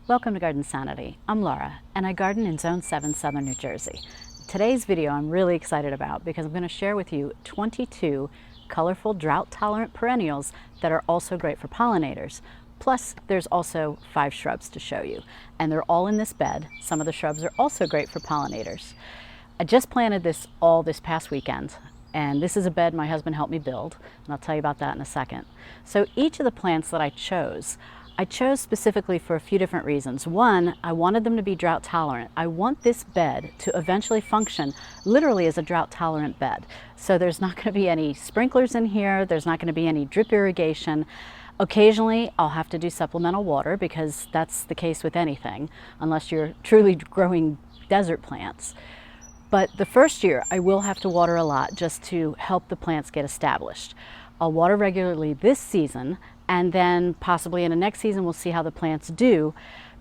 Welcome to Garden Sanity. I'm Laura, and I garden in Zone 7, Southern New Jersey. Today's video I'm really excited about because I'm going to share with you 22 colorful drought-tolerant perennials that are also great for pollinators. Plus, there's also 5 shrubs to show you, and they're all in this bed. Some of the shrubs are also great for pollinators. I just planted this all this past weekend, and this is a bed my husband helped me build, and I'll tell you about that in a second. So each of the plants that I chose specifically for a few different reasons. One, I wanted them to be drought tolerant. I want this bed to eventually function literally as a drought tolerant bed. So there's not going to be any sprinklers in here, there's not going to be any drip irrigation. Occasionally I'll have to do supplemental water because that's the case with anything, unless you're truly growing desert plants. But the first year I will have to water a lot just to help the plants get established. I'll water regularly this season, and then possibly in the next season we'll see how the plants do.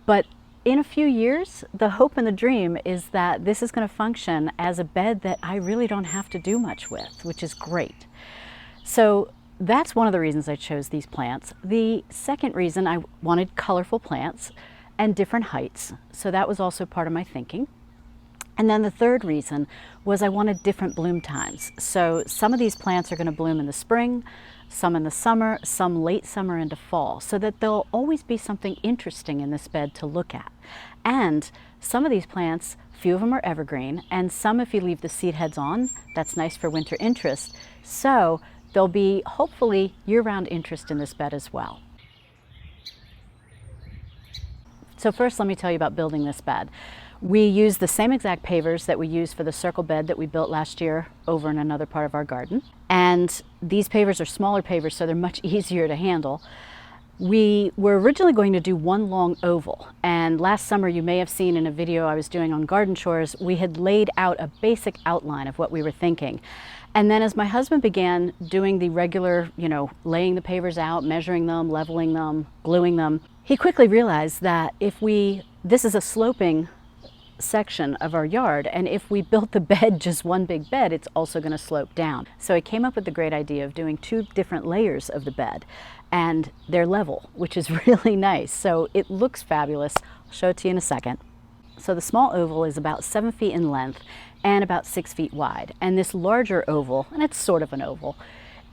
But in a few years, the hope and the dream is that this is going to function as a bed that I really don't have to do much with, which is great. So that's one of the reasons I chose these plants. The second reason, I wanted colorful plants and different heights. So that was also part of my thinking. And then the third reason was I wanted different bloom times. So some of these plants are going to bloom in the spring, some in the summer, some late summer into fall, so that there'll always be something interesting in this bed to look at. And some of these plants, few of them are evergreen, and some, if you leave the seed heads on, that's nice for winter interest. So there'll be hopefully year-round interest in this bed as well. So first, let me tell you about building this bed. We use the same exact pavers that we used for the circle bed that we built last year over in another part of our garden. And these pavers are smaller pavers, so they're much easier to handle. We were originally going to do one long oval, and last summer you may have seen in a video I was doing on garden chores, we had laid out a basic outline of what we were thinking. And then as my husband began doing the regular, laying the pavers out, measuring them, leveling them, gluing them, he quickly realized that this is a sloping section of our yard, and if we built the bed just one big bed, it's also going to slope down. So I came up with the great idea of doing 2 different layers of the bed, and they're level, which is really nice. So it looks fabulous. I'll show it to you in a second. So the small oval is about 7 feet in length and about 6 feet wide, and this larger oval, and it's sort of an oval,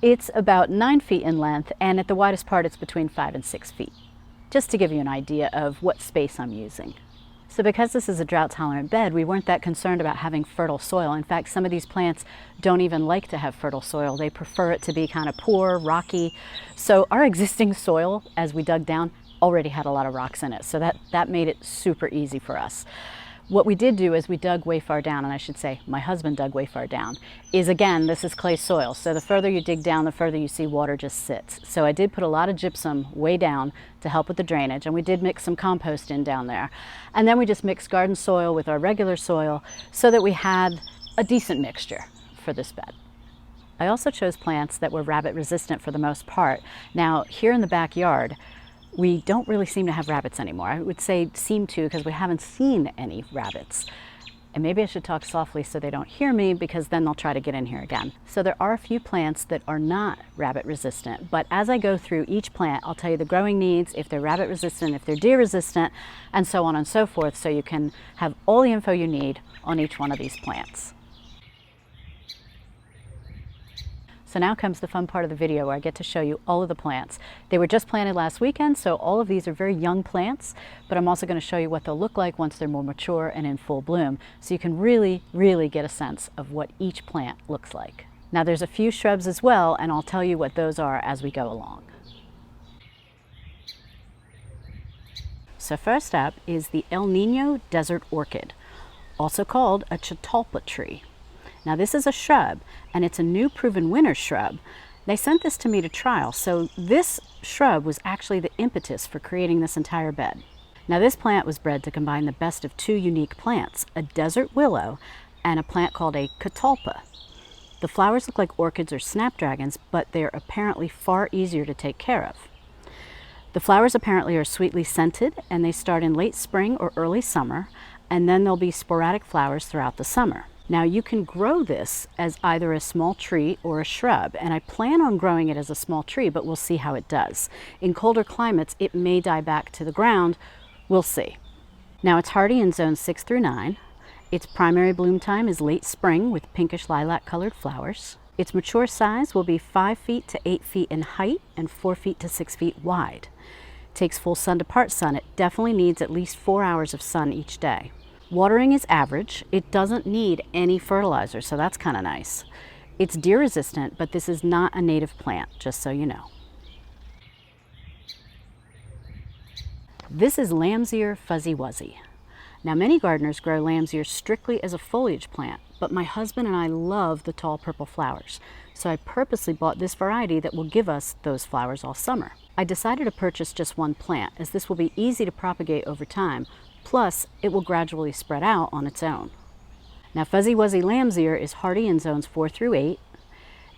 it's about 9 feet in length, and at the widest part it's between 5 and 6 feet, just to give you an idea of what space I'm using. So because this is a drought-tolerant bed, we weren't that concerned about having fertile soil. In fact, some of these plants don't even like to have fertile soil. They prefer it to be kind of poor, rocky. So our existing soil, as we dug down, already had a lot of rocks in it. So that made it super easy for us. What we did do is we dug way far down, and I should say my husband dug way far down, is again, this is clay soil. So the further you dig down, the further you see water just sits. So I did put a lot of gypsum way down to help with the drainage, and we did mix some compost in down there. And then we just mixed garden soil with our regular soil so that we had a decent mixture for this bed. I also chose plants that were rabbit resistant for the most part. Now here in the backyard, we don't really seem to have rabbits anymore. I would say seem to because we haven't seen any rabbits. And maybe I should talk softly so they don't hear me, because then they'll try to get in here again. So there are a few plants that are not rabbit resistant, but as I go through each plant, I'll tell you the growing needs, if they're rabbit resistant, if they're deer resistant, and so on and so forth, so you can have all the info you need on each one of these plants. So now comes the fun part of the video where I get to show you all of the plants. They were just planted last weekend, so all of these are very young plants, but I'm also going to show you what they'll look like once they're more mature and in full bloom, so you can really, really get a sense of what each plant looks like. Now there's a few shrubs as well, and I'll tell you what those are as we go along. So first up is the El Niño Desert Orchid, also called a catalpa tree. Now this is a shrub, and it's a new proven winner shrub. They sent this to me to trial, so this shrub was actually the impetus for creating this entire bed. Now this plant was bred to combine the best of 2 unique plants, a desert willow and a plant called a catalpa. The flowers look like orchids or snapdragons, but they're apparently far easier to take care of. The flowers apparently are sweetly scented, and they start in late spring or early summer, and then there'll be sporadic flowers throughout the summer. Now you can grow this as either a small tree or a shrub, and I plan on growing it as a small tree, but we'll see how it does. In colder climates, it may die back to the ground, We'll see. Now it's hardy in zones 6 through 9. Its primary bloom time is late spring with pinkish lilac colored flowers. Its mature size will be 5 feet to 8 feet in height and 4 feet to 6 feet wide. Takes full sun to part sun. It definitely needs at least 4 hours of sun each day. Watering is average. It doesn't need any fertilizer, so that's kind of nice. It's deer resistant, but this is not a native plant, just so you know. This is lamb's ear fuzzy wuzzy. Now many gardeners grow lamb's ear strictly as a foliage plant, but my husband and I love the tall purple flowers, so I purposely bought this variety that will give us those flowers all summer. I decided to purchase just one plant, as this will be easy to propagate over time, plus it will gradually spread out on its own. Now fuzzy wuzzy lamb's ear is hardy in zones 4 through 8.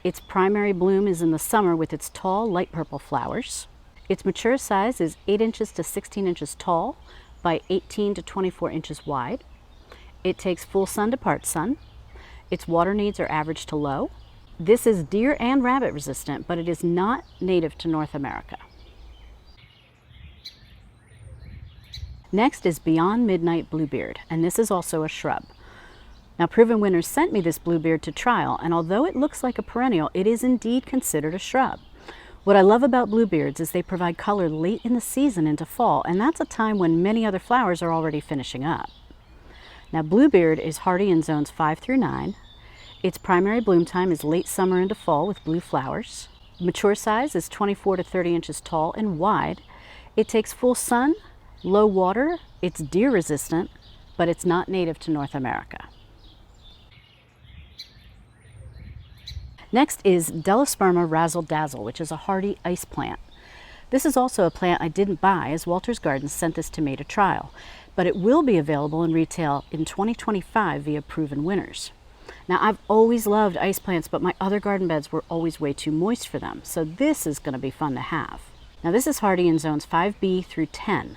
Its primary bloom is in the summer with its tall light purple flowers. Its mature size is 8 inches to 16 inches tall by 18 to 24 inches wide. It takes full sun to part sun. Its water needs are average to low. This is deer and rabbit resistant, but it is not native to North America. Next is Beyond Midnight Bluebeard, and this is also a shrub. Now Proven Winners sent me this Bluebeard to trial, and although it looks like a perennial, it is indeed considered a shrub. What I love about Bluebeards is they provide color late in the season into fall, and that's a time when many other flowers are already finishing up. Now Bluebeard is hardy in zones 5 through 9. Its primary bloom time is late summer into fall with blue flowers. Mature size is 24 to 30 inches tall and wide. It takes full sun, low water. It's deer resistant, but it's not native to North America. Next is Delosperma Razzle Dazzle, which is a hardy ice plant. This is also a plant I didn't buy, as Walter's Gardens sent this to me to trial, but it will be available in retail in 2025 via Proven Winners. Now I've always loved ice plants, but my other garden beds were always way too moist for them, so this is going to be fun to have. Now this is hardy in zones 5B through 10.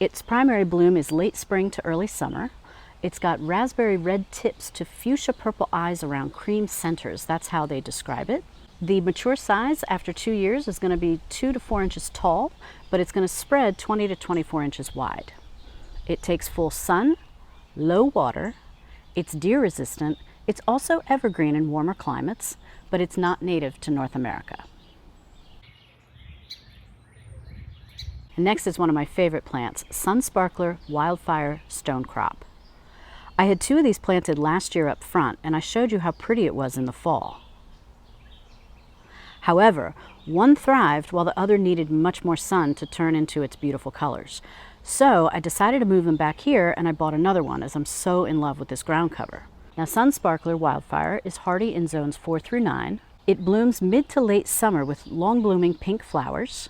Its primary bloom is late spring to early summer. It's got raspberry red tips to fuchsia purple eyes around cream centers. That's how they describe it. The mature size after 2 years is going to be 2 to 4 inches tall, but it's going to spread 20 to 24 inches wide. It takes full sun, low water. It's deer resistant. It's also evergreen in warmer climates, but it's not native to North America. And next is one of my favorite plants, Sunsparkler Wildfire Stonecrop. I had 2 of these planted last year up front, and I showed you how pretty it was in the fall. However, one thrived while the other needed much more sun to turn into its beautiful colors. So I decided to move them back here, and I bought another one as I'm so in love with this ground cover. Now Sunsparkler Wildfire is hardy in zones 4 through 9. It blooms mid to late summer with long blooming pink flowers.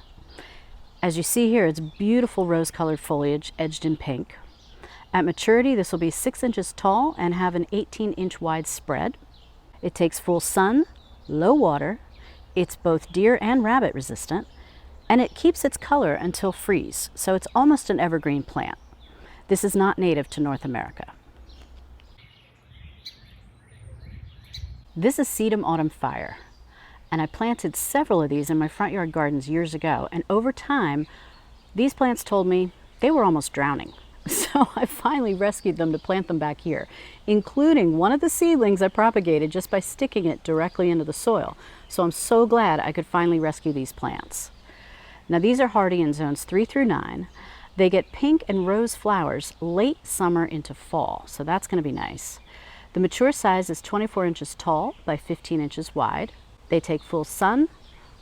As you see here, it's beautiful rose-colored foliage edged in pink. At maturity, this will be 6 inches tall and have an 18-inch wide spread. It takes full sun, low water. It's both deer and rabbit resistant, and it keeps its color until freeze, so it's almost an evergreen plant. This is not native to North America. This is Sedum Autumn Fire, and I planted several of these in my front yard gardens years ago, and over time, these plants told me they were almost drowning. So I finally rescued them to plant them back here, including one of the seedlings I propagated just by sticking it directly into the soil. So I'm so glad I could finally rescue these plants. Now these are hardy in zones 3 through 9. They get pink and rose flowers late summer into fall, so that's going to be nice. The mature size is 24 inches tall by 15 inches wide. They take full sun,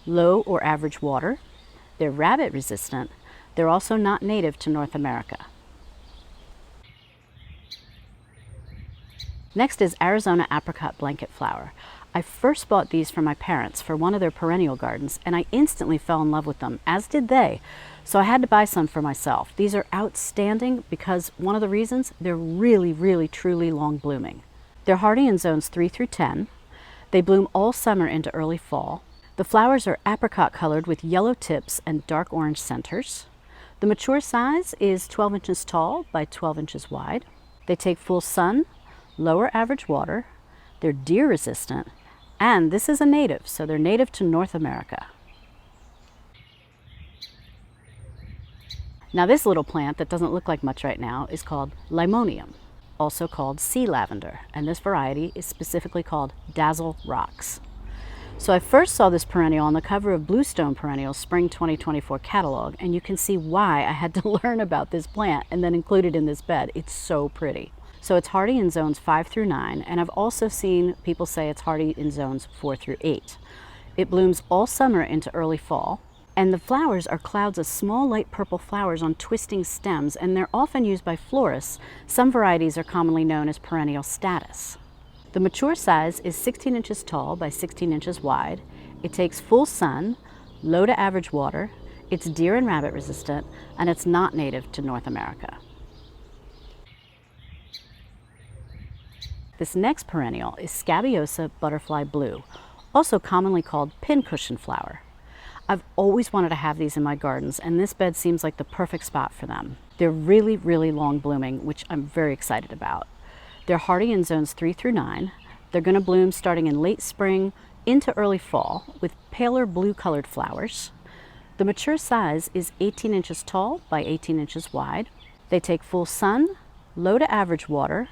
low or average water. They're rabbit resistant. They're also not native to North America. Next is Arizona Apricot Blanket Flower. I first bought these for my parents for one of their perennial gardens, and I instantly fell in love with them, as did they. So I had to buy some for myself. These are outstanding because one of the reasons, they're really, truly long blooming. They're hardy in zones 3 through 10. They bloom all summer into early fall. The flowers are apricot colored with yellow tips and dark orange centers. The mature size is 12 inches tall by 12 inches wide. They take full sun, lower average water. They're deer resistant, and this is a native, so they're native to North America. Now this little plant that doesn't look like much right now is called Limonium, also called sea lavender, and this variety is specifically called Dazzle Rocks. So I first saw this perennial on the cover of Bluestone Perennials Spring 2024 catalog, and you can see why I had to learn about this plant and then include it in this bed. It's so pretty. So it's hardy in zones 5 through 9, and I've also seen people say it's hardy in zones 4 through 8. It blooms all summer into early fall, and the flowers are clouds of small light purple flowers on twisting stems, and they're often used by florists. Some varieties are commonly known as perennial status. The mature size is 16 inches tall by 16 inches wide. It takes full sun, low to average water. It's deer and rabbit resistant, and it's not native to North America. This next perennial is Scabiosa butterfly blue, also commonly called pincushion flower. I've always wanted to have these in my gardens, and this bed seems like the perfect spot for them. They're really, really long blooming, which I'm very excited about. They're hardy in zones 3 through 9. They're going to bloom starting in late spring into early fall with paler blue colored flowers. The mature size is 18 inches tall by 18 inches wide. They take full sun, low to average water.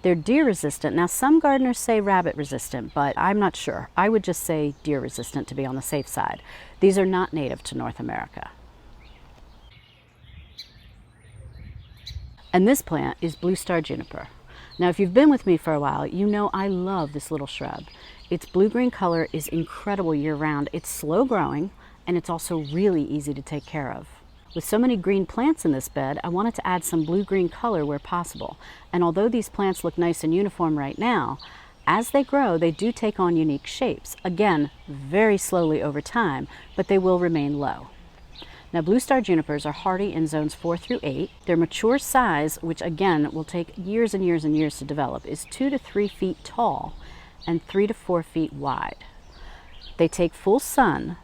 They're deer resistant. Now some gardeners say rabbit resistant, but I'm not sure. I would just say deer resistant to be on the safe side. These are not native to North America. And this plant is Blue Star Juniper. Now, if you've been with me for a while, you know I love this little shrub. Its blue-green color is incredible year-round. It's slow growing, and it's also really easy to take care of. With so many green plants in this bed, I wanted to add some blue-green color where possible. And although these plants look nice and uniform right now, as they grow, they do take on unique shapes. Again, very slowly over time, but they will remain low. Now, Blue Star Junipers are hardy in zones 4 through 8. Their mature size, which again will take years and years and years to develop, is 2 to 3 feet tall and 3 to 4 feet wide. They take full sun.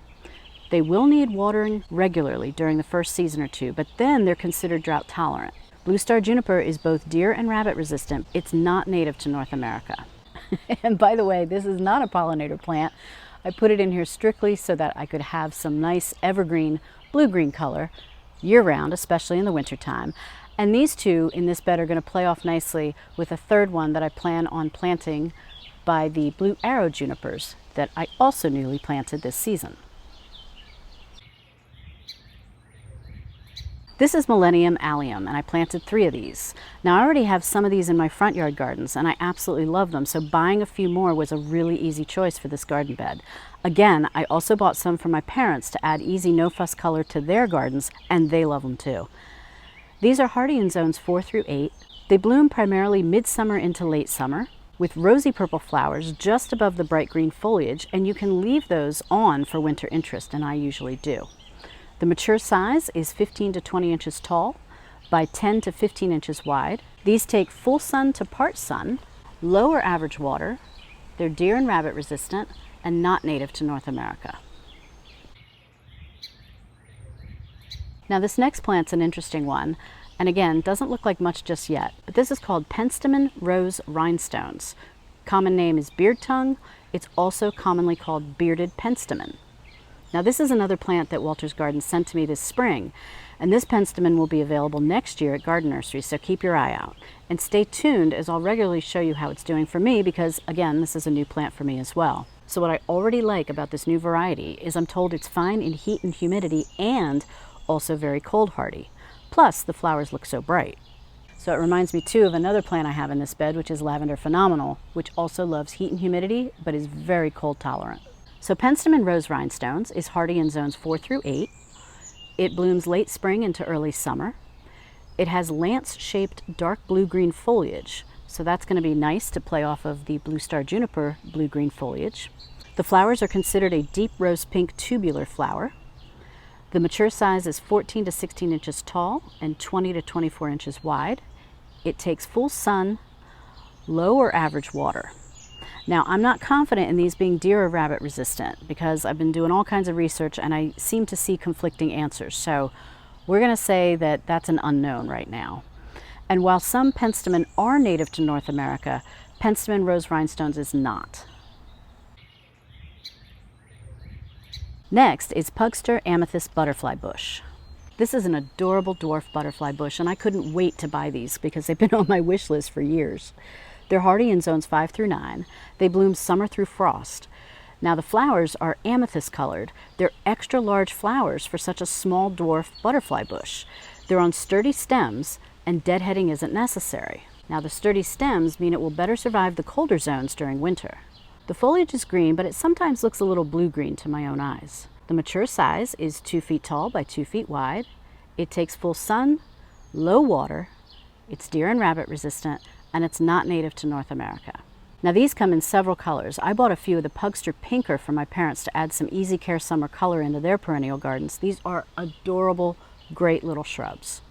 They will need watering regularly during the first season or two, but then they're considered drought tolerant. Blue Star Juniper is both deer and rabbit resistant. It's not native to North America. And by the way, this is not a pollinator plant. I put it in here strictly so that I could have some nice evergreen blue-green color year-round, especially in the wintertime. And these two in this bed are going to play off nicely with a third one that I plan on planting by the Blue Arrow Junipers that I also newly planted this season. This is Millenium Allium, and I planted 3 of these. Now, I already have some of these in my front yard gardens, and I absolutely love them, so buying a few more was a really easy choice for this garden bed. Again, I also bought some for my parents to add easy no-fuss color to their gardens, and they love them too. These are hardy in zones 4 through 8. They bloom primarily midsummer into late summer, with rosy purple flowers just above the bright green foliage, and you can leave those on for winter interest, and I usually do. The mature size is 15 to 20 inches tall by 10 to 15 inches wide. These take full sun to part sun, lower average water. They're deer and rabbit resistant and not native to North America. Now this next plant's an interesting one, and again, doesn't look like much just yet, but this is called Penstemon Rose Rhinestones. Common name is beard tongue. It's also commonly called bearded penstemon. Now this is another plant that Walter's Garden sent to me this spring, and this penstemon will be available next year at garden nurseries, so keep your eye out. And stay tuned as I'll regularly show you how it's doing for me because, again, this is a new plant for me as well. So what I already like about this new variety is I'm told it's fine in heat and humidity and also very cold hardy. Plus, the flowers look so bright. So it reminds me too of another plant I have in this bed, which is Lavender Phenomenal, which also loves heat and humidity, but is very cold tolerant. So Penstemon Rose Rhinestones is hardy in zones 4 through 8. It blooms late spring into early summer. It has lance-shaped dark blue-green foliage, so that's going to be nice to play off of the Blue Star Juniper blue-green foliage. The flowers are considered a deep rose-pink tubular flower. The mature size is 14 to 16 inches tall and 20 to 24 inches wide. It takes full sun, low or average water. Now, I'm not confident in these being deer or rabbit resistant because I've been doing all kinds of research and I seem to see conflicting answers. So we're going to say that that's an unknown right now. And while some penstemon are native to North America, Penstemon Rose Rhinestones is not. Next is Pugster Amethyst Butterfly Bush. This is an adorable dwarf butterfly bush, and I couldn't wait to buy these because they've been on my wish list for years. They're hardy in zones 5 through 9. They bloom summer through frost. Now the flowers are amethyst colored. They're extra large flowers for such a small dwarf butterfly bush. They're on sturdy stems, and deadheading isn't necessary. Now the sturdy stems mean it will better survive the colder zones during winter. The foliage is green, but it sometimes looks a little blue-green to my own eyes. The mature size is 2 feet tall by 2 feet wide. It takes full sun, low water, it's deer and rabbit resistant, and it's not native to North America. Now these come in several colors. I bought a few of the Pugster Pinker for my parents to add some easy care summer color into their perennial gardens. These are adorable, great little shrubs.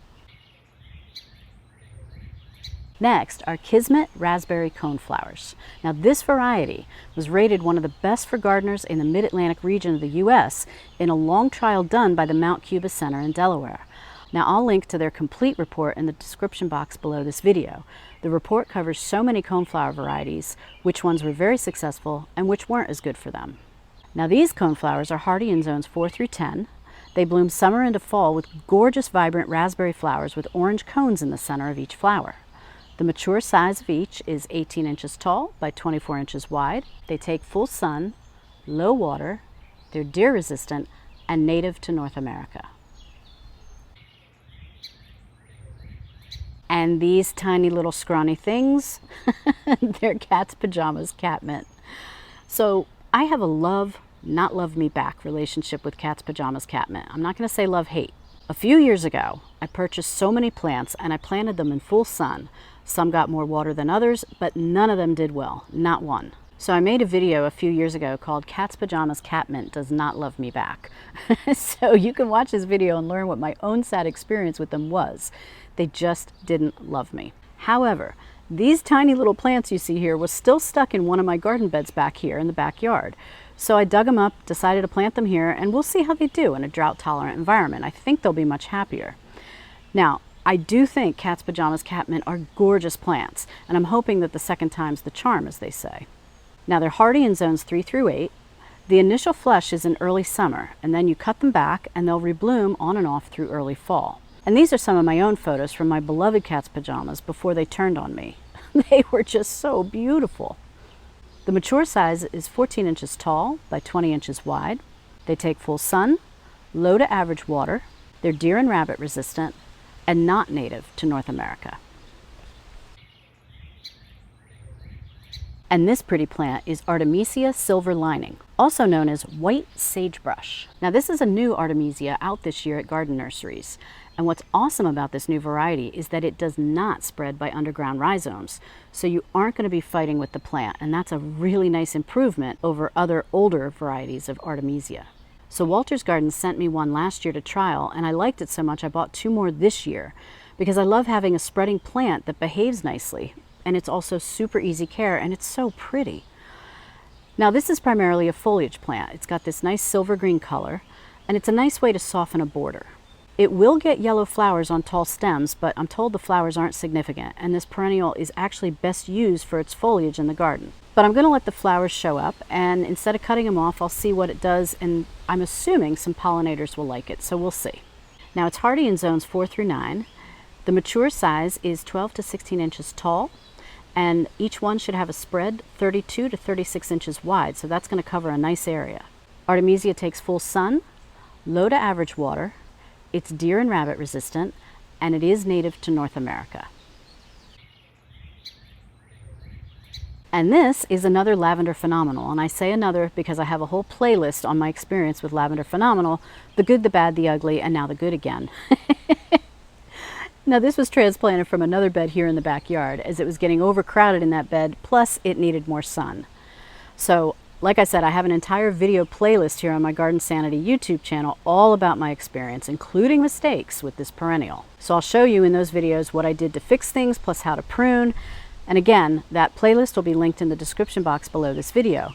Next are Kismet Raspberry Coneflowers. Now this variety was rated one of the best for gardeners in the Mid-Atlantic region of the U.S. in a long trial done by the Mount Cuba Center in Delaware. Now I'll link to their complete report in the description box below this video. The report covers so many coneflower varieties, which ones were very successful and which weren't as good for them. Now these coneflowers are hardy in zones 4 through 10. They bloom summer into fall with gorgeous vibrant raspberry flowers with orange cones in the center of each flower. The mature size of each is 18 inches tall by 24 inches wide. They take full sun, low water, they're deer resistant, and native to North America. And these tiny little scrawny things, they're Cat's Pajamas Catmint. So I have a love, not love me back relationship with Cat's Pajamas Catmint. I'm not going to say love-hate. A few years ago, I purchased so many plants and I planted them in full sun. Some got more water than others, but none of them did well, not one. So I made a video a few years ago called Cat's Pajamas Catmint Does Not Love Me Back. So you can watch this video and learn what my own sad experience with them was. They just didn't love me. However, these tiny little plants you see here was still stuck in one of my garden beds back here in the backyard. So I dug them up, decided to plant them here, and we'll see how they do in a drought-tolerant environment. I think they'll be much happier. Now, I do think Cat's Pajamas Catmint are gorgeous plants, and I'm hoping that the second time's the charm, as they say. Now they're hardy in zones 3 through 8. The initial flush is in early summer, and then you cut them back and they'll rebloom on and off through early fall. And these are some of my own photos from my beloved Cat's Pajamas before they turned on me. They were just so beautiful. The mature size is 14 inches tall by 20 inches wide. They take full sun, low to average water. They're deer and rabbit resistant, and not native to North America. And this pretty plant is Artemisia silver lining, also known as white sagebrush. Now this is a new Artemisia out this year at garden nurseries. And what's awesome about this new variety is that it does not spread by underground rhizomes. So you aren't going to be fighting with the plant, and that's a really nice improvement over other older varieties of Artemisia. So Walter's Garden sent me one last year to trial, and I liked it so much I bought 2 more this year because I love having a spreading plant that behaves nicely, and it's also super easy care, and it's so pretty. Now this is primarily a foliage plant. It's got this nice silver green color, and it's a nice way to soften a border. It will get yellow flowers on tall stems, but I'm told the flowers aren't significant, and this perennial is actually best used for its foliage in the garden. But I'm going to let the flowers show up, and instead of cutting them off, I'll see what it does, and I'm assuming some pollinators will like it, so we'll see. Now it's hardy in zones 4 through 9. The mature size is 12 to 16 inches tall, and each one should have a spread 32 to 36 inches wide, so that's going to cover a nice area. Artemisia takes full sun, low to average water. It's deer and rabbit resistant, and it is native to North America. And this is another Lavender Phenomenal, and I say another because I have a whole playlist on my experience with Lavender Phenomenal, the good, the bad, the ugly, and now the good again. Now this was transplanted from another bed here in the backyard as it was getting overcrowded in that bed, plus it needed more sun. So like I said, I have an entire video playlist here on my Garden Sanity YouTube channel all about my experience, including mistakes with this perennial. So I'll show you in those videos what I did to fix things, plus how to prune. And again, that playlist will be linked in the description box below this video.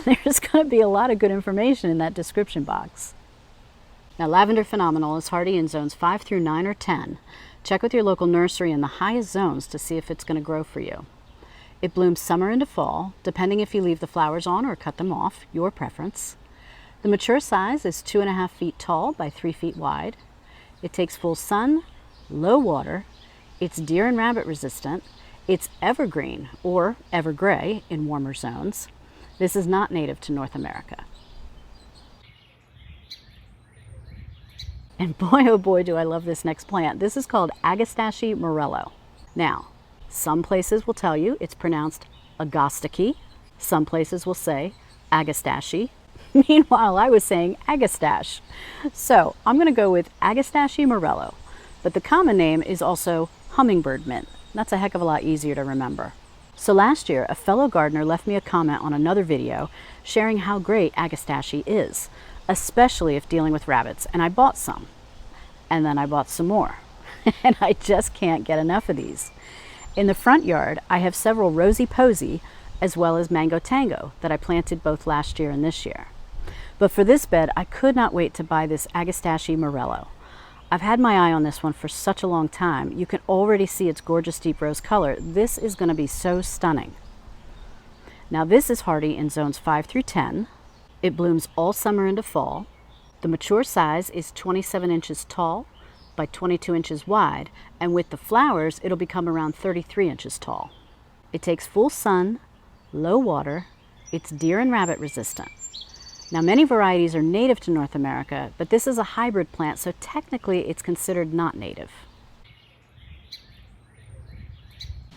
There's going to be a lot of good information in that description box. Now, Lavender Phenomenal is hardy in zones 5 through 9 or 10. Check with your local nursery in the highest zones to see if it's going to grow for you. It blooms summer into fall, depending if you leave the flowers on or cut them off, your preference. The mature size is 2.5 feet tall by 3 feet wide. It takes full sun, low water. It's deer and rabbit resistant. It's evergreen or evergray in warmer zones. This is not native to North America. And boy, oh boy, do I love this next plant. This is called Agastache Morello. Now, some places will tell you it's pronounced Agastache. Some places will say Agastache. Meanwhile, I was saying Agastache. So I'm going to go with Agastache Morello. But the common name is also hummingbird mint. That's a heck of a lot easier to remember. So last year, a fellow gardener left me a comment on another video sharing how great Agastache is, especially if dealing with rabbits, and I bought some. And then I bought some more. And I just can't get enough of these. In the front yard, I have several Rosy Posy as well as Mango Tango that I planted both last year and this year. But for this bed, I could not wait to buy this Agastache Morello. I've had my eye on this one for such a long time. You can already see its gorgeous deep rose color. This is going to be so stunning. Now this is hardy in zones 5 through 10. It blooms all summer into fall. The mature size is 27 inches tall by 22 inches wide, and with the flowers, it'll become around 33 inches tall. It takes full sun, low water. It's deer and rabbit resistant. Now many varieties are native to North America, but this is a hybrid plant, so technically it's considered not native.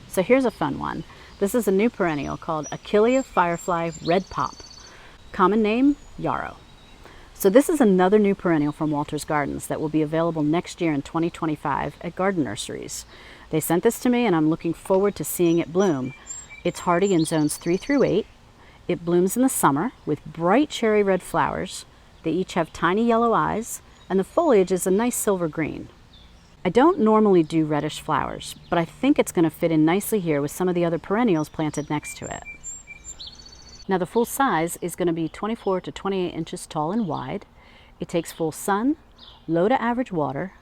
So here's a fun one. This is a new perennial called Achillia Firefly Red Pop. Common name, yarrow. So this is another new perennial from Walter's Gardens that will be available next year in 2025 at garden nurseries. They sent this to me and I'm looking forward to seeing it bloom. It's hardy in zones 3 through 8. It blooms in the summer with bright cherry red flowers. They each have tiny yellow eyes, and the foliage is a nice silver green. I don't normally do reddish flowers, but I think it's going to fit in nicely here with some of the other perennials planted next to it. Now the full size is going to be 24 to 28 inches tall and wide. It takes full sun, low to average water.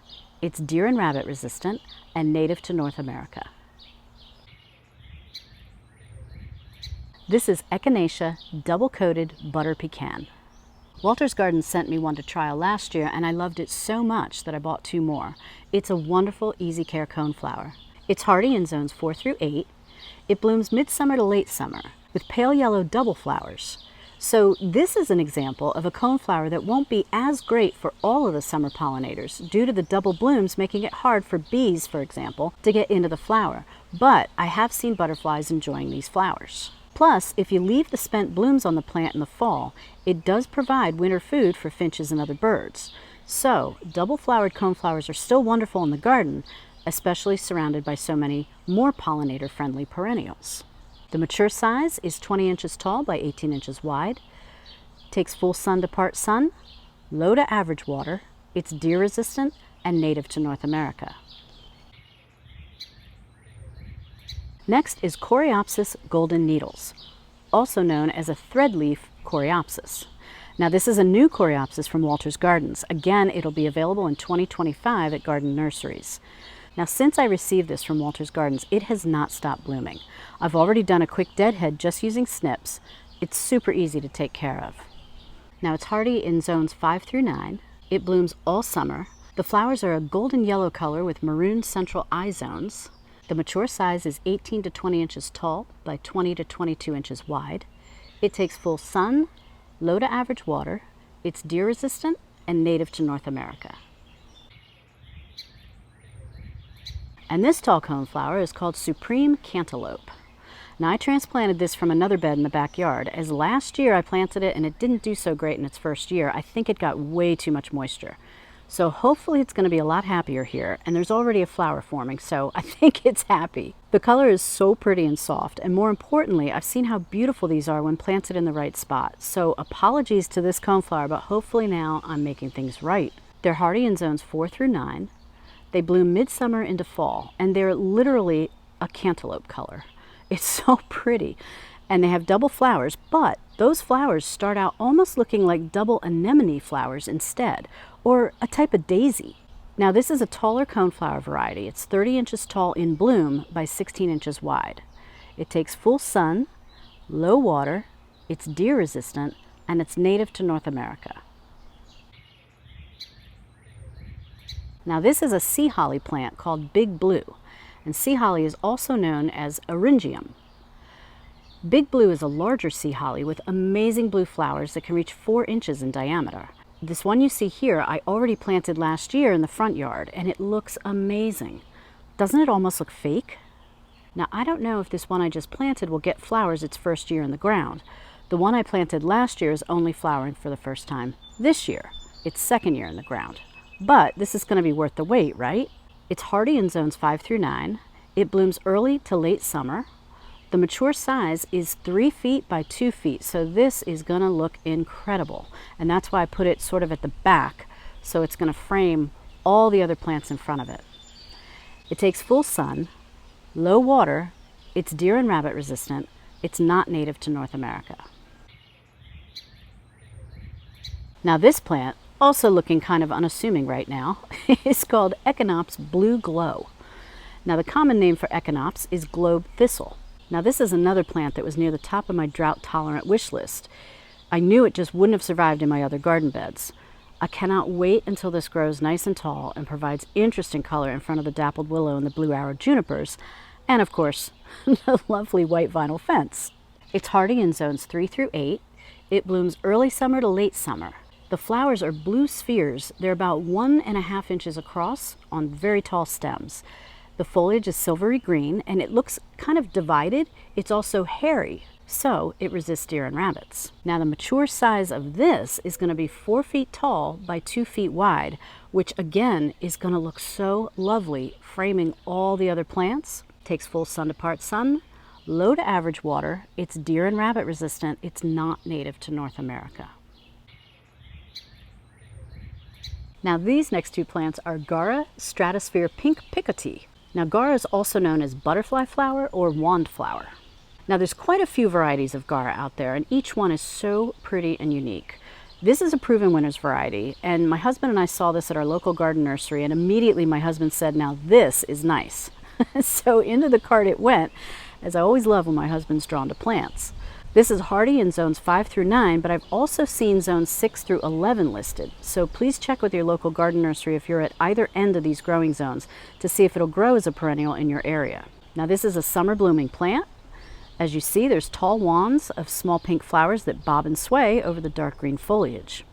It's deer and rabbit resistant and native to North America. This is Echinacea double-coated butter pecan. Walter's Garden sent me one to trial last year and I loved it so much that I bought 2 more. It's a wonderful easy care coneflower. It's hardy in zones 4 through 8. It blooms midsummer to late summer with pale yellow double flowers. So this is an example of a coneflower that won't be as great for all of the summer pollinators due to the double blooms making it hard for bees, for example, to get into the flower. But I have seen butterflies enjoying these flowers. Plus, if you leave the spent blooms on the plant in the fall, it does provide winter food for finches and other birds. So, double-flowered coneflowers are still wonderful in the garden, especially surrounded by so many more pollinator-friendly perennials. The mature size is 20 inches tall by 18 inches wide. Takes full sun to part sun, low to average water. It's deer-resistant and native to North America. Next is Coreopsis golden needles, also known as a threadleaf Coreopsis. Now this is a new Coreopsis from Walter's Gardens. Again, it'll be available in 2025 at garden nurseries. Now since I received this from Walter's Gardens, it has not stopped blooming. I've already done a quick deadhead just using snips. It's super easy to take care of. Now it's hardy in zones 5 through 9. It blooms all summer. The flowers are a golden yellow color with maroon central eye zones. The mature size is 18 to 20 inches tall by 20 to 22 inches wide. It takes full sun, low to average water. It's deer resistant and native to North America. And this tall coneflower is called Supreme Cantaloupe. Now I transplanted this from another bed in the backyard, as last year I planted it and it didn't do so great in its first year. I think it got way too much moisture. So hopefully it's going to be a lot happier here, and there's already a flower forming, so I think it's happy. The color is so pretty and soft, and more importantly, I've seen how beautiful these are when planted in the right spot. So apologies to this coneflower, but hopefully now I'm making things right. They're hardy in zones 4 through 9. They bloom midsummer into fall, and they're literally a cantaloupe color. It's so pretty. And they have double flowers, but those flowers start out almost looking like double anemone flowers instead, or a type of daisy. Now this is a taller coneflower variety. It's 30 inches tall in bloom by 16 inches wide. It takes full sun, low water, it's deer resistant, and it's native to North America. Now this is a sea holly plant called Big Blue, and sea holly is also known as Eryngium. Big Blue is a larger sea holly with amazing blue flowers that can reach 4 inches in diameter. This one you see here I already planted last year in the front yard, and it looks amazing. Doesn't it almost look fake? Now I don't know if this one I just planted will get flowers its first year in the ground. The one I planted last year is only flowering for the first time this year. Its second year in the ground. But this is going to be worth the wait, right? It's hardy in zones 5 through 9. It blooms early to late summer. The mature size is 3 feet by 2 feet, so this is going to look incredible. And that's why I put it sort of at the back, so it's going to frame all the other plants in front of it. It takes full sun, low water, it's deer and rabbit resistant, it's not native to North America. Now this plant, also looking kind of unassuming right now, is called Echinops Blue Glow. Now the common name for Echinops is globe thistle. Now this is another plant that was near the top of my drought tolerant wish list. I knew it just wouldn't have survived in my other garden beds. I cannot wait until this grows nice and tall and provides interesting color in front of the dappled willow and the blue arrowed junipers, and of course, the lovely white vinyl fence. It's hardy in zones 3 through 8. It blooms early summer to late summer. The flowers are blue spheres. They're about 1.5 inches across on very tall stems. The foliage is silvery green and it looks kind of divided. It's also hairy, so it resists deer and rabbits. Now the mature size of this is going to be 4 feet tall by 2 feet wide, which again is going to look so lovely, framing all the other plants. Takes full sun to part sun, low to average water. It's deer and rabbit resistant. It's not native to North America. Now these next 2 plants are Gaura Stratosphere Pink Picotee. Now Gaura is also known as butterfly flower or wand flower. Now there's quite a few varieties of Gaura out there, and each one is so pretty and unique. This is a proven winner's variety, and my husband and I saw this at our local garden nursery, and immediately my husband said, now this is nice. So into the cart it went, as I always love when my husband's drawn to plants. This is hardy in zones 5 through 9, but I've also seen zones 6 through 11 listed. So please check with your local garden nursery if you're at either end of these growing zones to see if it'll grow as a perennial in your area. Now this is a summer blooming plant. As you see, there's tall wands of small pink flowers that bob and sway over the dark green foliage.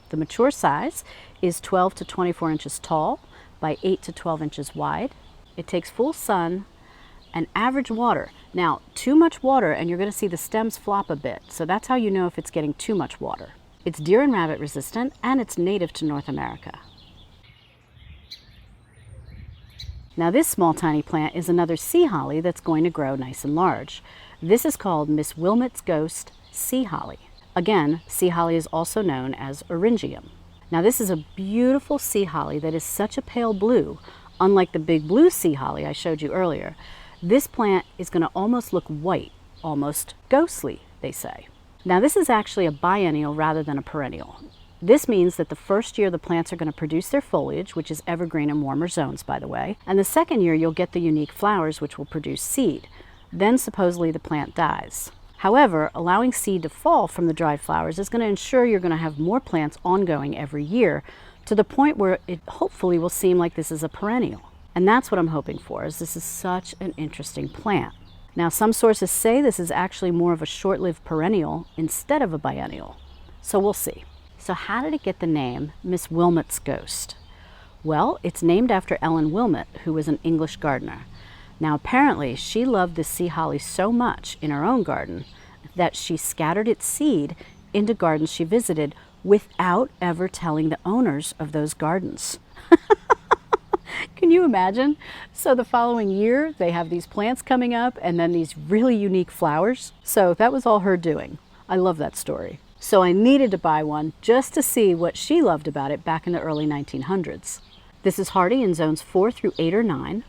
The mature size is 12 to 24 inches tall by 8 to 12 inches wide. It takes full sun and average water. Now, too much water and you're going to see the stems flop a bit, so that's how you know if it's getting too much water. It's deer and rabbit resistant, and it's native to North America. Now this small tiny plant is another sea holly that's going to grow nice and large. This is called Miss Wilmot's Ghost Sea Holly. Again, sea holly is also known as Eryngium. Now this is a beautiful sea holly that is such a pale blue, unlike the big blue sea holly I showed you earlier. This plant is going to almost look white, almost ghostly, they say. Now this is actually a biennial rather than a perennial. This means that the first year the plants are going to produce their foliage, which is evergreen in warmer zones, by the way, and the second year you'll get the unique flowers, which will produce seed. Then supposedly the plant dies. However, allowing seed to fall from the dried flowers is going to ensure you're going to have more plants ongoing every year, to the point where it hopefully will seem like this is a perennial. And that's what I'm hoping for, is this is such an interesting plant. Now some sources say this is actually more of a short-lived perennial instead of a biennial. So we'll see. So how did it get the name Miss Wilmot's Ghost? Well, it's named after Ellen Wilmot, who was an English gardener. Now apparently she loved this sea holly so much in her own garden that she scattered its seed into gardens she visited without ever telling the owners of those gardens. Can you imagine? So the following year, they have these plants coming up and then these really unique flowers. So that was all her doing. I love that story. So I needed to buy one just to see what she loved about it back in the early 1900s. This is hardy in zones 4 through 8 or 9.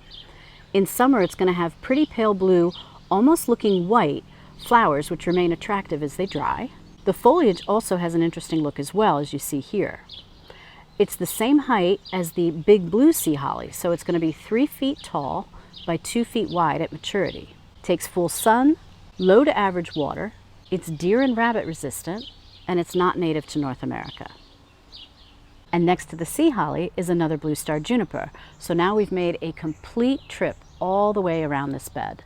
In summer, it's going to have pretty pale blue, almost looking white, flowers which remain attractive as they dry. The foliage also has an interesting look as well, as you see here. It's the same height as the big blue sea holly, so it's going to be 3 feet tall by 2 feet wide at maturity. Takes full sun, low to average water. It's deer and rabbit resistant, and it's not native to North America. And next to the sea holly is another blue-star juniper. So now we've made a complete trip all the way around this bed.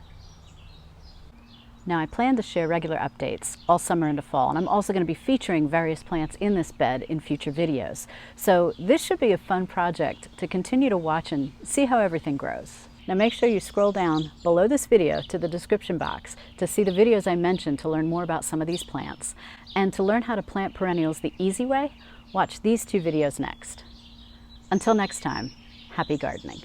Now I plan to share regular updates all summer into fall, and I'm also going to be featuring various plants in this bed in future videos. So this should be a fun project to continue to watch and see how everything grows. Now make sure you scroll down below this video to the description box to see the videos I mentioned to learn more about some of these plants. And to learn how to plant perennials the easy way, watch these two videos next. Until next time, happy gardening.